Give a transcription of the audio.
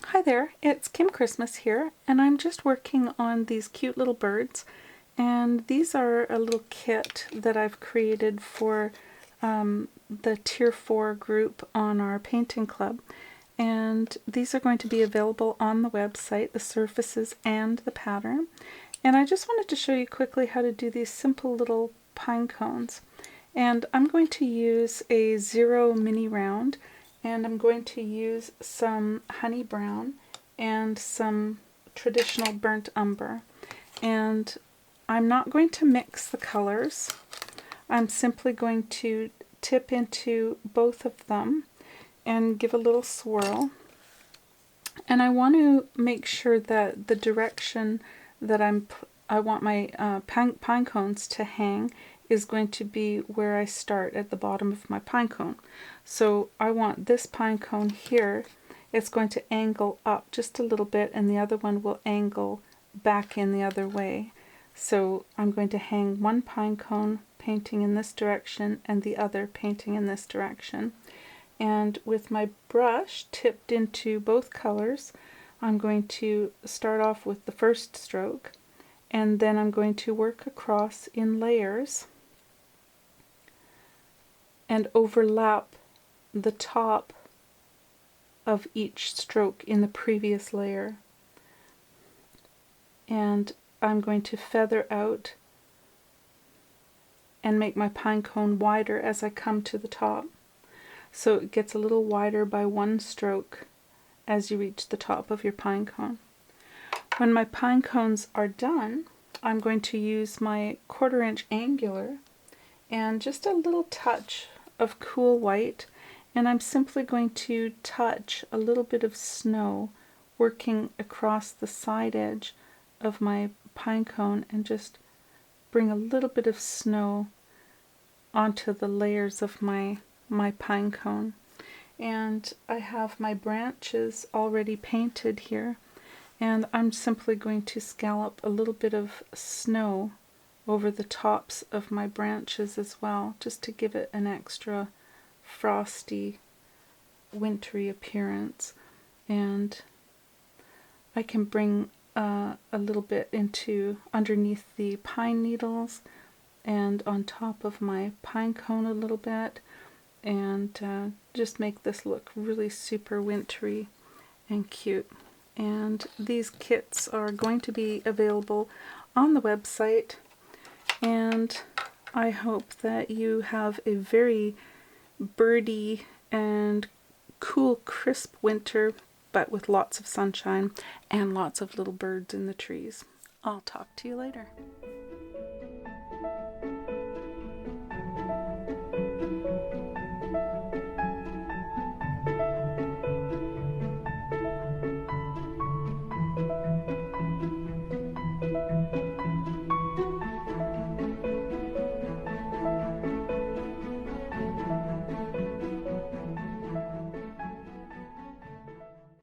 Hi there, it's Kim Christmas here, and I'm just working on these cute little birds, and these are a little kit that I've created for the Tier 4 group on our painting club, and these are going to be available on the website, the surfaces and the pattern. And I just wanted to show you quickly how to do these simple little pine cones. And I'm going to use a 0 mini round, and I'm going to use some honey brown and some traditional burnt umber. And I'm not going to mix the colors. I'm simply going to tip into both of them and give a little swirl. And I want to make sure that the direction that I want my pine cones to hang is going to be where I start at the bottom of my pine cone. So I want this pine cone here, it's going to angle up just a little bit, and the other one will angle back in the other way. So I'm going to hang one pine cone painting in this direction and the other painting in this direction. And with my brush tipped into both colors, I'm going to start off with the first stroke, and then I'm going to work across in layers and overlap the top of each stroke in the previous layer. And I'm going to feather out and make my pine cone wider as I come to the top. So it gets a little wider by one stroke as you reach the top of your pine cone. When my pine cones are done, I'm going to use my 1/4 inch angular and just a little touch of cool white, and I'm simply going to touch a little bit of snow working across the side edge of my pine cone, and just bring a little bit of snow onto the layers of my pine cone. And I have my branches already painted here, and I'm simply going to scallop a little bit of snow over the tops of my branches as well, just to give it an extra frosty, wintry appearance. And I can bring a little bit into underneath the pine needles and on top of my pine cone a little bit, and just make this look really super wintry and cute. And these kits are going to be available on the website, and I hope that you have a very birdy and cool, crisp winter, but with lots of sunshine and lots of little birds in the trees. I'll talk to you later.